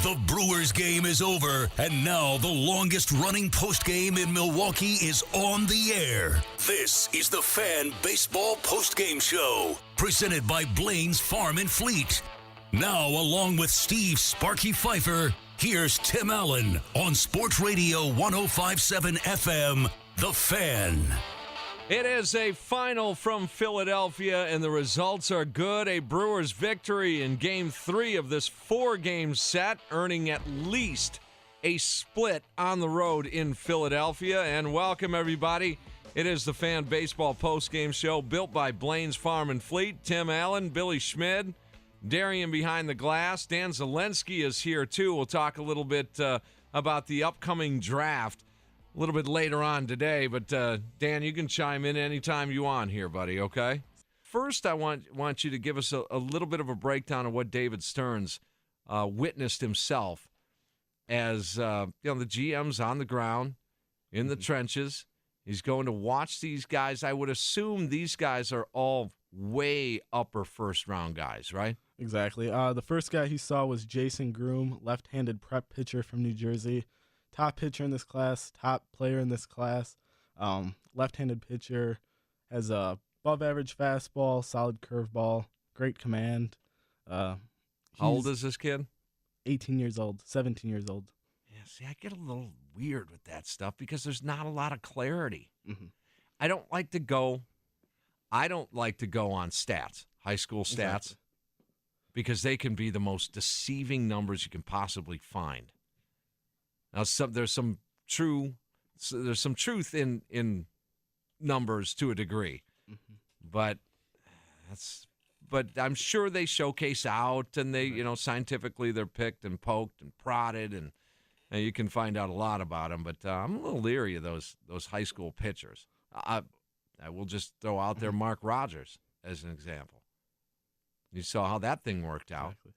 The Brewers game is over, and now the longest-running postgame in Milwaukee is on the air. This is the Fan Baseball Postgame Show, presented by Blaine's Farm and Fleet. Now, along with Steve Sparky Pfeiffer, here's Tim Allen on SportsRadio 105.7 FM, The Fan. It is a final from Philadelphia, and the results are good. A Brewers victory in Game 3 of this 4-game set, earning at least a split on the road in Philadelphia. And welcome, everybody. It is the Fan Baseball Postgame Show, built by Blaine's Farm and Fleet. Tim Allen, Billy Schmid, Darian behind the glass. Dan Zielinski is here, too. We'll talk a little bit about the upcoming draft a little bit later on today, but Dan, you can chime in anytime you want here, buddy, okay? First, I want you to give us a little bit of a breakdown of what David Stearns witnessed himself as the GM's on the ground, in the trenches. He's going to watch these guys. I would assume these guys are all way upper first-round guys, right? Exactly. The first guy he saw was Jason Groom, left-handed prep pitcher from New Jersey. Top pitcher in this class, top player in this class, left-handed pitcher, has a above-average fastball, solid curveball, great command. How old is this kid? 18 years old, 17 years old. Yeah, see, I get a little weird with that stuff because there's not a lot of clarity. Mm-hmm. I don't like to go on stats, high school stats, Exactly. because they can be the most deceiving numbers you can possibly find. Now, there's some truth in numbers to a degree, but I'm sure they showcase out, and they scientifically they're picked and poked and prodded, and you can find out a lot about them. But I'm a little leery of those high school pitchers. I will just throw out there Mark Rogers as an example. You saw how that thing worked out. Exactly.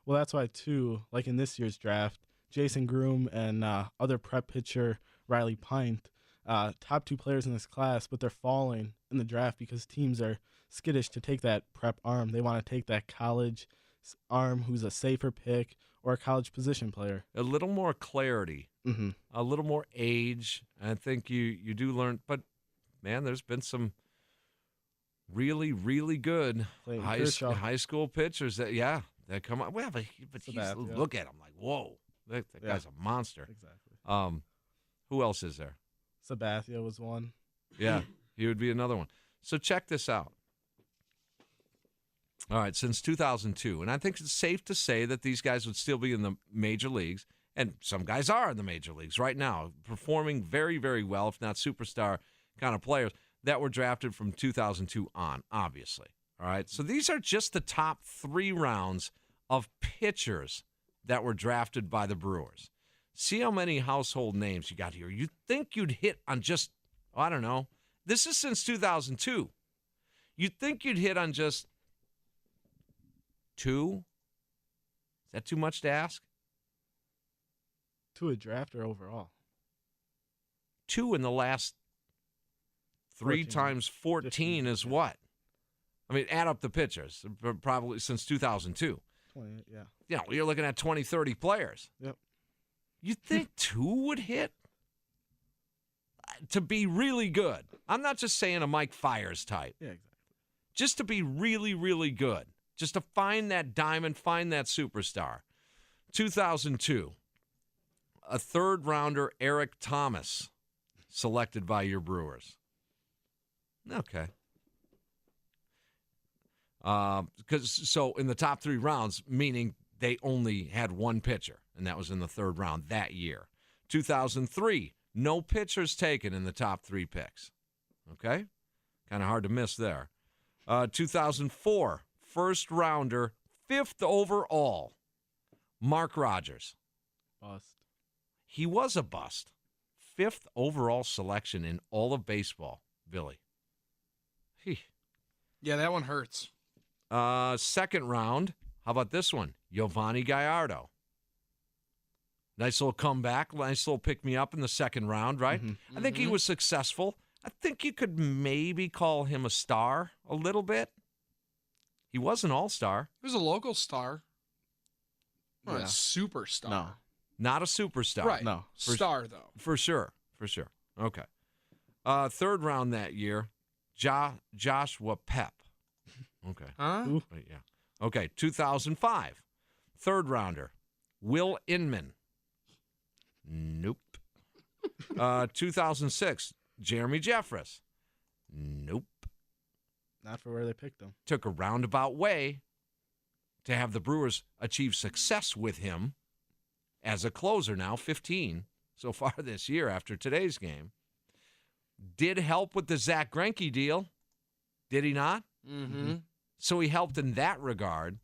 Well, that's why too. Like in this year's draft, Jason Groom and other prep pitcher Riley Pint, top two players in this class, but they're falling in the draft because teams are skittish to take that prep arm. They want to take that college arm who's a safer pick or a college position player. A little more clarity, a little more age. I think you do learn, but man, there's been some really, really good high school pitchers that come on. Well, but look at him like, whoa. That guy's a monster. Exactly. Who else is there? Sabathia was one. Yeah, he would be another one. So check this out. All right, since 2002, and I think it's safe to say that these guys would still be in the major leagues, and some guys are in the major leagues right now, performing very, very well, if not superstar kind of players, that were drafted from 2002 on, obviously. All right, so these are just the top 3 rounds of pitchers that were drafted by the Brewers. See how many household names you got here. You'd think you'd hit on just, I don't know. This is since 2002. You'd think you'd hit on just 2. Is that too much to ask? To a draft or overall? 2 in the last 3 14. times 14 is what? I mean, add up the pitchers. Probably since 2002. 20, yeah. You're looking at 20, 30 players. Yep. You think 2 would hit? To be really good. I'm not just saying a Mike Fiers type. Yeah, exactly. Just to be really, really good. Just to find that diamond, find that superstar. 2002, a third-rounder, Eric Thomas, selected by your Brewers. Okay. So in the top 3 rounds, meaning they only had one pitcher, and that was in the 3rd round that year. 2003, no pitchers taken in the top 3 picks. Okay? Kind of hard to miss there. 2004, first rounder, 5th overall, Mark Rogers. Bust. He was a bust. 5th overall selection in all of baseball, Billy. Yeah, that one hurts. 2nd round, how about this one? Giovanni Gallardo. Nice little comeback, nice little pick-me-up in the 2nd round, right? Mm-hmm. I think he was successful. I think you could maybe call him a star a little bit. He was an all-star. He was a local star. Yeah. a superstar. No. Not a superstar. Right. No. Star, though. For sure. Okay. Third round that year, Joshua Pep. Okay. Huh? Ooh. Yeah. Okay, 2005. Third rounder, Will Inman. Nope. 2006, Jeremy Jeffress. Nope. Not for where they picked him. Took a roundabout way to have the Brewers achieve success with him as a closer now, 15 so far this year after today's game. Did help with the Zach Greinke deal, did he not? Mm-hmm. So he helped in that regard.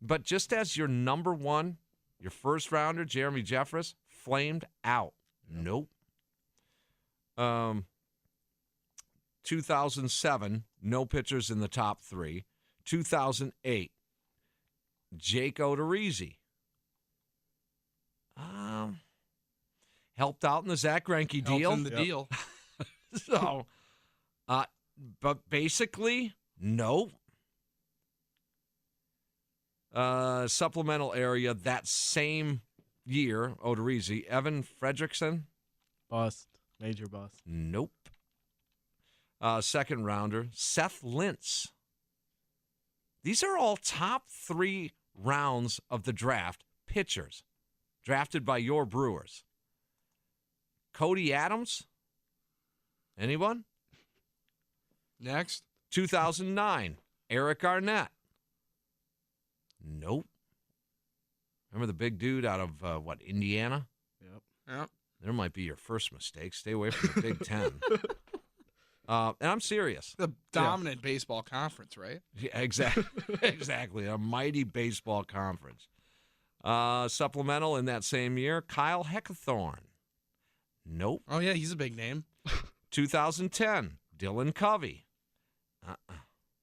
But just as your number one, your first rounder, Jeremy Jeffress, flamed out. Nope. 2007, no pitchers in the top three. 2008, Jake Odorizzi. Helped out in the Zach Greinke deal. Helped in the deal. So, but basically, no. Supplemental area that same year, Odorizzi, Evan Fredrickson. Bust. Major bust. Nope. Second rounder, Seth Lintz. These are all top 3 rounds of the draft pitchers drafted by your Brewers. Cody Adams? Anyone? Next. 2009, Eric Arnett. Nope. Remember the big dude out of, Indiana? Yep. There might be your first mistake. Stay away from the Big Ten. And I'm serious. The dominant baseball conference, right? Yeah, exactly. Exactly. A mighty baseball conference. Supplemental in that same year, Kyle Heckathorn. Nope. Oh, yeah, he's a big name. 2010, Dylan Covey.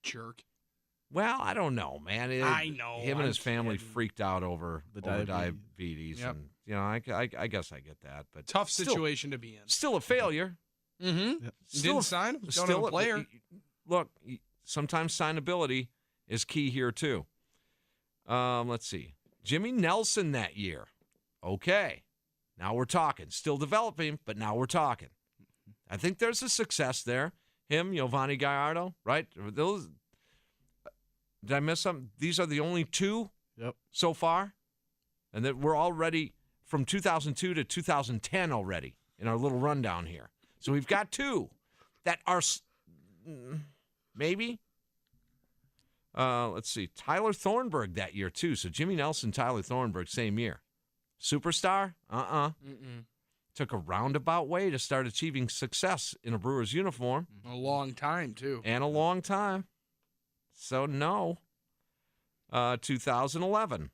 Jerk. Well, I don't know, man. I know. Him and his family kidding. freaked out over The diabetes. Yep. And, I guess I get that. But Tough situation to be in. Still a failure. Mm-hmm. Yep. Didn't sign him. Don't have a player. Look, sometimes signability is key here, too. Let's see. Jimmy Nelson that year. Okay. Now we're talking. Still developing, but now we're talking. I think there's a success there. Him, Giovanni Gallardo, right? Those. Did I miss something? These are the only 2 so far? And that we're already from 2002 to 2010 already in our little rundown here. So we've got 2 that are maybe. Let's see. Tyler Thornburg that year, too. So Jimmy Nelson, Tyler Thornburg, same year. Superstar? Mm-mm. Took a roundabout way to start achieving success in a Brewers uniform. A long time, too. And a long time. So, no. 2011.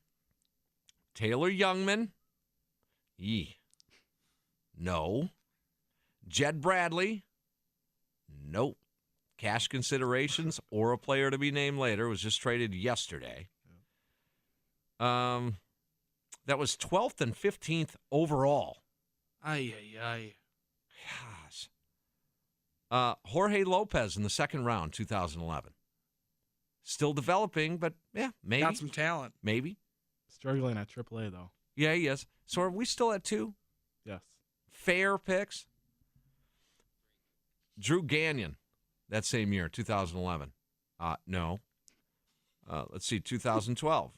Taylor Youngman. No. Jed Bradley. Nope. Cash considerations or a player to be named later. Was just traded yesterday. That was 12th and 15th overall. Ay. Gosh. Jorge Lopez in the second round, 2011. Still developing, but yeah, maybe. Got some talent. Maybe. Struggling at AAA, though. Yeah, he is. So are we still at 2? Yes. Fair picks. Drew Gagnon, that same year, 2011. No. Let's see, 2012.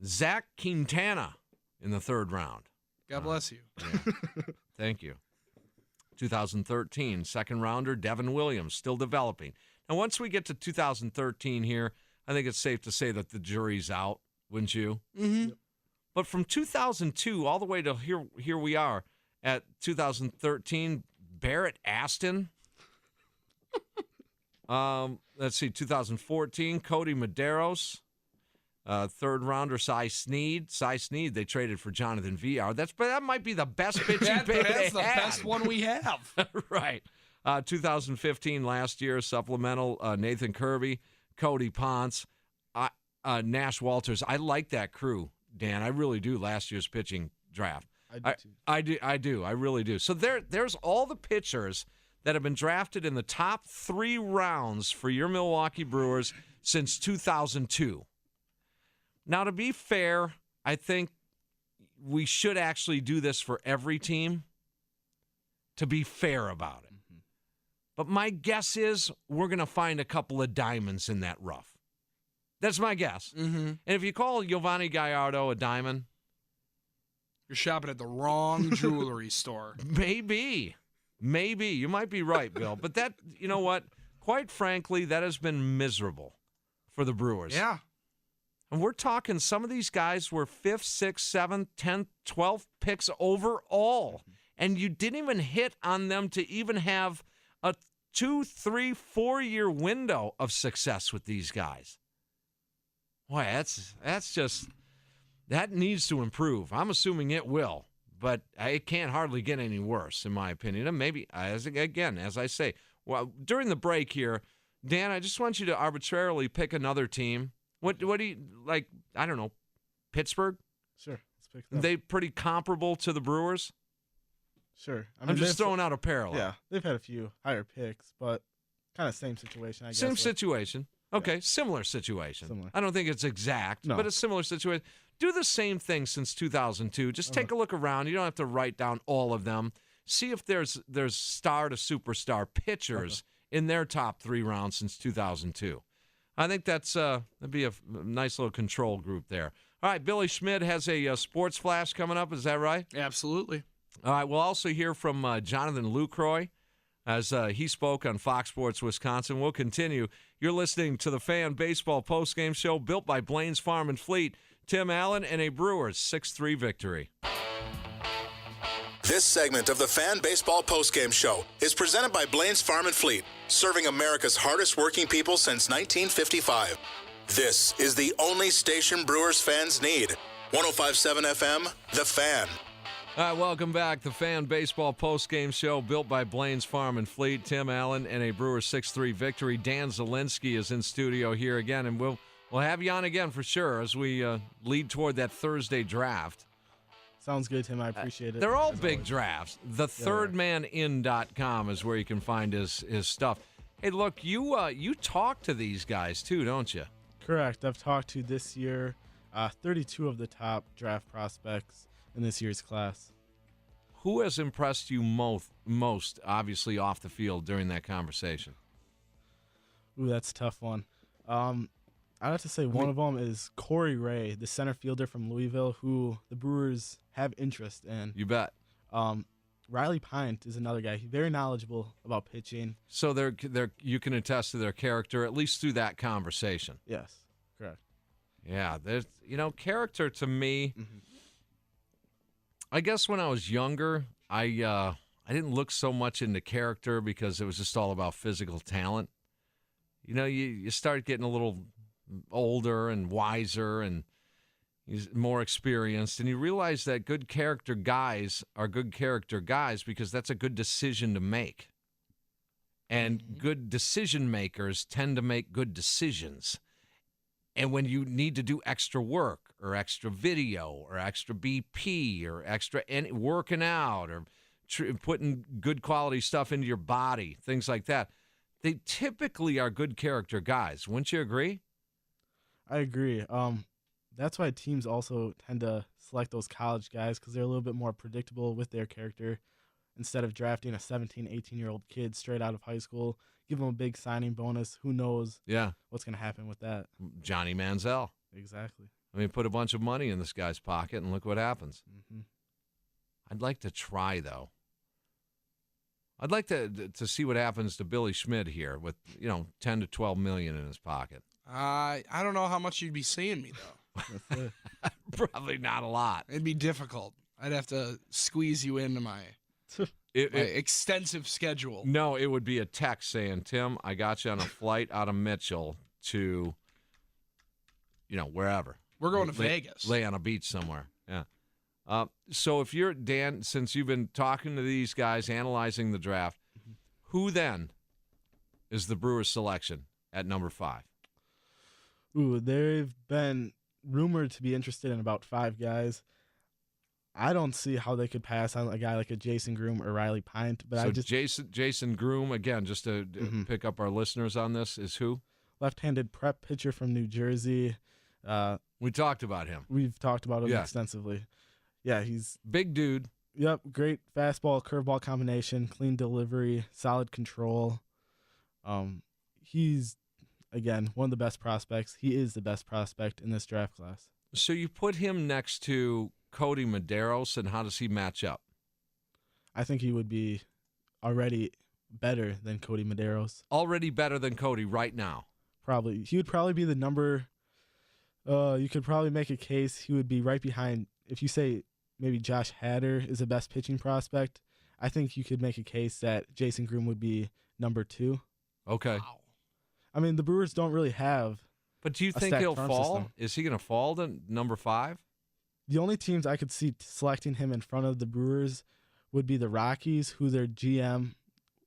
Zach Quintana in the third round. God bless you. Yeah. Thank you. 2013, second rounder, Devin Williams, still developing. Now, once we get to 2013 here, I think it's safe to say that the jury's out, wouldn't you? Mm-hmm. Yep. But from 2002 all the way to here we are at 2013, Barrett Aston. Let's see, 2014, Cody Medeiros. Third rounder, Cy Snead. Cy Snead, they traded for Jonathan Villar. That might be the best pitching pick they That's the had. best one we have. Right. 2015, last year, supplemental, Nathan Kirby, Cody Ponce, Nash Walters. I like that crew, Dan. I really do, last year's pitching draft. I do. I really do. So there's all the pitchers that have been drafted in the top 3 rounds for your Milwaukee Brewers since 2002. Now, to be fair, I think we should actually do this for every team to be fair about it. Mm-hmm. But my guess is we're going to find a couple of diamonds in that rough. That's my guess. Mm-hmm. And if you call Giovanni Gallardo a diamond, You're shopping at the wrong jewelry store. maybe. You might be right, Bill. But that, you know what? Quite frankly, that has been miserable for the Brewers. Yeah. And we're talking some of these guys were 5th, 6th, 7th, 10th, 12th picks overall. And you didn't even hit on them to even have a 2, 3, 4-year window of success with these guys. Boy, that's just, that needs to improve. I'm assuming it will, but it can't hardly get any worse, in my opinion. And maybe, as I say, well, during the break here, Dan, I just want you to arbitrarily pick another team. What do you, like, I don't know, Pittsburgh? Sure. Let's pick them. They pretty comparable to the Brewers? Sure. I'm just throwing out a parallel. Yeah, they've had a few higher picks, but kind of same situation, I guess. Same situation. Okay, similar situation. Similar. I don't think it's exact, No. but a similar situation. Do the same thing since 2002. Just take a look around. You don't have to write down all of them. See if there's star to superstar pitchers in their top 3 rounds since 2002. I think that'd be a nice little control group there. All right, Billy Schmidt has a sports flash coming up. Is that right? Absolutely. All right, we'll also hear from Jonathan Lucroy as he spoke on Fox Sports Wisconsin. We'll continue. You're listening to the Fan Baseball Postgame Show built by Blaine's Farm and Fleet. Tim Allen and a Brewers 6-3 victory. This segment of the Fan Baseball Postgame Show is presented by Blaine's Farm and Fleet, serving America's hardest working people since 1955. This is the only station Brewers fans need. 105.7 FM, The Fan. All right, welcome back. The Fan Baseball Postgame Show built by Blaine's Farm and Fleet. Tim Allen and a Brewers 6-3 victory. Dan Zielinski is in studio here again, and we'll have you on again for sure as we lead toward that Thursday draft. Sounds good, Tim. I appreciate it. They're all as big always. drafts. TheThirdManIn.com is where you can find his stuff. Hey, look, you talk to these guys too, don't you? Correct. I've talked to this year 32 of the top draft prospects in this year's class. Who has impressed you most, obviously, off the field during that conversation? Ooh, that's a tough one. I'd have to say one of them is Corey Ray, the center fielder from Louisville, who the Brewers have interest in. You bet. Riley Pint is another guy. He's very knowledgeable about pitching. So you can attest to their character, at least through that conversation. Yes, correct. Yeah, there's character to me. Mm-hmm. I guess when I was younger, I didn't look so much into character because it was just all about physical talent. You start getting a little older and wiser and more experienced, and you realize that good character guys are good character guys because that's a good decision to make. And good decision makers tend to make good decisions. And when you need to do extra work or extra video or extra BP or extra working out or putting good quality stuff into your body, things like that, they typically are good character guys. Wouldn't you agree? I agree. That's why teams also tend to select those college guys because they're a little bit more predictable with their character instead of drafting a 17, 18-year-old kid straight out of high school, give them a big signing bonus. Who knows what's going to happen with that? Johnny Manziel. Exactly. I mean, put a bunch of money in this guy's pocket and look what happens. Mm-hmm. I'd like to try, though. I'd like to see what happens to Billy Schmidt here with, 10 to 12 million in his pocket. I don't know how much you'd be seeing me, though. That's it. Probably not a lot. It'd be difficult. I'd have to squeeze you into my extensive schedule. No, it would be a text saying, Tim, I got you on a flight out of Mitchell to, wherever. We're going to Vegas. Lay on a beach somewhere. Yeah. So if you're, Dan, since you've been talking to these guys, analyzing the draft, who then is the Brewers selection at number 5? Ooh, they've been rumored to be interested in about 5 guys. I don't see how they could pass on a guy like a Jason Groom or Riley Pint. But Jason Groom, again, just to pick up our listeners on this, is who? Left-handed prep pitcher from New Jersey. We talked about him. We've talked about him extensively. Yeah, he's big dude. Yep, great fastball, curveball combination, clean delivery, solid control. He's, again, one of the best prospects. He is the best prospect in this draft class. So you put him next to Cody Medeiros, and how does he match up? I think he would be already better than Cody Medeiros. Already better than Cody right now? Probably. He would probably be the number. You could probably make a case he would be right behind. If you say maybe Josh Hader is the best pitching prospect, I think you could make a case that Jason Groom would be number 2. Okay. Wow. I mean, the Brewers don't really have. But do you think he'll fall? Is he going to fall to number 5? The only teams I could see selecting him in front of the Brewers would be the Rockies, who their GM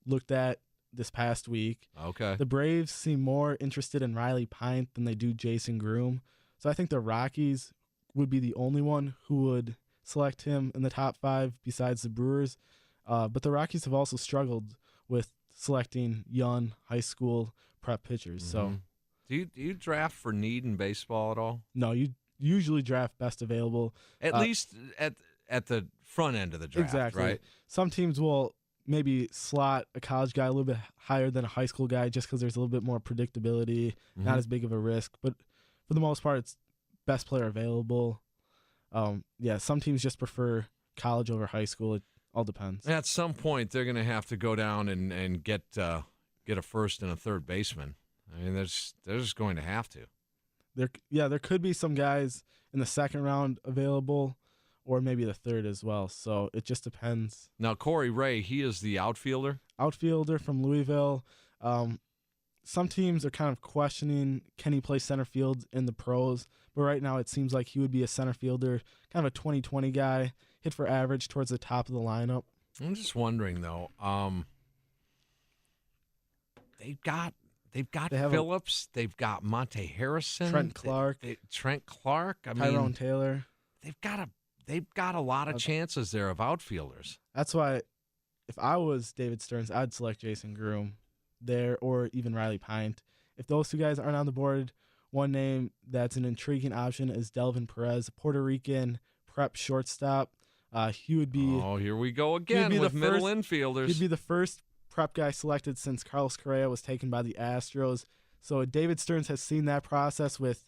looked at this past week. Okay. The Braves seem more interested in Riley Pint than they do Jason Groom. So I think the Rockies would be the only one who would select him in the top 5 besides the Brewers. But the Rockies have also struggled with selecting young high school prep pitchers. Mm-hmm. So, do you draft for need in baseball at all? No, you usually draft best available. At least at the front end of the draft, exactly. Right? Some teams will maybe slot a college guy a little bit higher than a high school guy just because there's a little bit more predictability, not as big of a risk. But for the most part, it's best player available. Some teams just prefer college over high school. It all depends. At some point, they're going to have to go down and get a first and a third baseman. I mean, they're just going to have to. There could be some guys in the second round available, or maybe the third as well. So it just depends. Now, Corey Ray, he is the outfielder. Outfielder from Louisville. Some teams are kind of questioning, can he play center field in the pros? But right now it seems like he would be a center fielder, kind of a 20-20 guy, hit for average towards the top of the lineup. I'm just wondering, though. They've got Phillips. They've got Monte Harrison. Trent Clark. Trent Clark. Tyrone Taylor. They've got a lot of chances there of outfielders. That's why, if I was David Stearns, I'd select Jason Groom there, or even Riley Pint. If those two guys aren't on the board, one name that's an intriguing option is Delvin Perez, a Puerto Rican prep shortstop. He would be. Oh, here we go again with middle infielders. He'd be the first prep guy selected since Carlos Correa was taken by the Astros. So David Stearns has seen that process with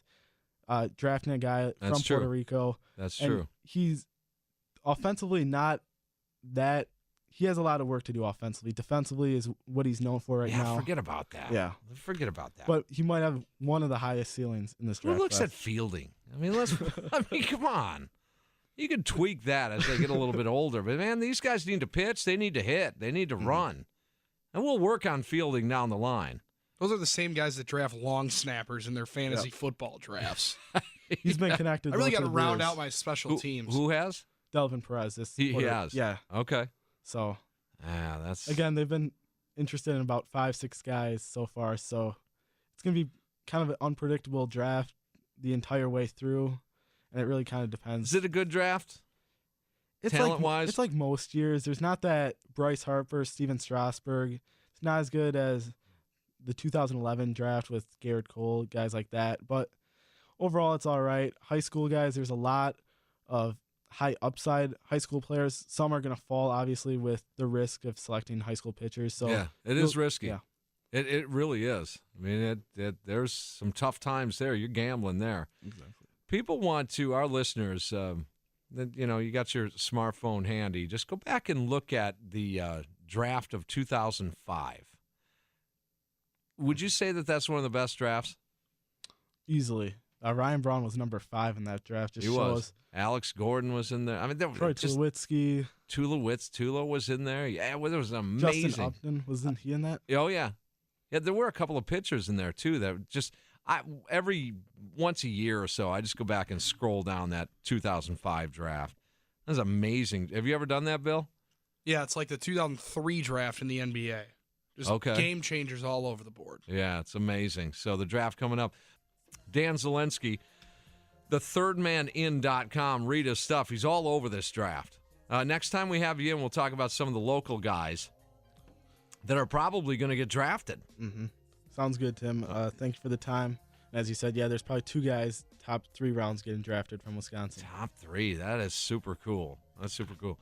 drafting a guy from Puerto Rico. That's true. He's offensively not that. He has a lot of work to do offensively. Defensively is what he's known for right now. Forget about that. Yeah. Forget about that. But he might have one of the highest ceilings in this draft. Who looks at fielding? I mean, come on. You can tweak that as they get a little bit older. But, man, these guys need to pitch. They need to hit. They need to run. And we'll work on fielding down the line. Those are the same guys that draft long snappers in their fantasy football drafts. He's been connected. I really got to round out my special teams. Who has? Delvin Perez. He has? Yeah. Okay. So, that's again, they've been interested in about 5-6 guys so far. So it's going to be kind of an unpredictable draft the entire way through, and it really kind of depends. Is it a good draft? Talent-wise? It's like most years. There's not that Bryce Harper, Steven Strasburg. It's not as good as the 2011 draft with Garrett Cole, guys like that. But overall, it's all right. High school guys, there's a lot of high upside high school players. Some are going to fall, obviously, with the risk of selecting high school pitchers. So yeah, it is risky. Yeah. It really is. I mean, there's some tough times there. You're gambling there. Exactly. People want to, our listeners, you got your smartphone handy. Just go back and look at the draft of 2005. Would you say that that's one of the best drafts? Easily. Ryan Braun was number 5 in that draft. He was. Alex Gordon was in there. I mean, Troy Tulowitzki. Tula was in there. Yeah, well, there was amazing. Justin Upton, wasn't he in that? Oh, yeah. Yeah, there were a couple of pitchers in there, too, that just every once a year or so, I just go back and scroll down that 2005 draft. That was amazing. Have you ever done that, Bill? Yeah, it's like the 2003 draft in the NBA. Just game changers all over the board. Yeah, it's amazing. So the draft coming up. Dan Zielinski, the thirdmanin.com. Read his stuff. He's all over this draft. Next time we have you in, we'll talk about some of the local guys that are probably going to get drafted. Mm-hmm. Sounds good, Tim. Thank you for the time. As you said, yeah, there's probably 2 guys top 3 rounds getting drafted from Wisconsin. Top 3. That is super cool. That's super cool.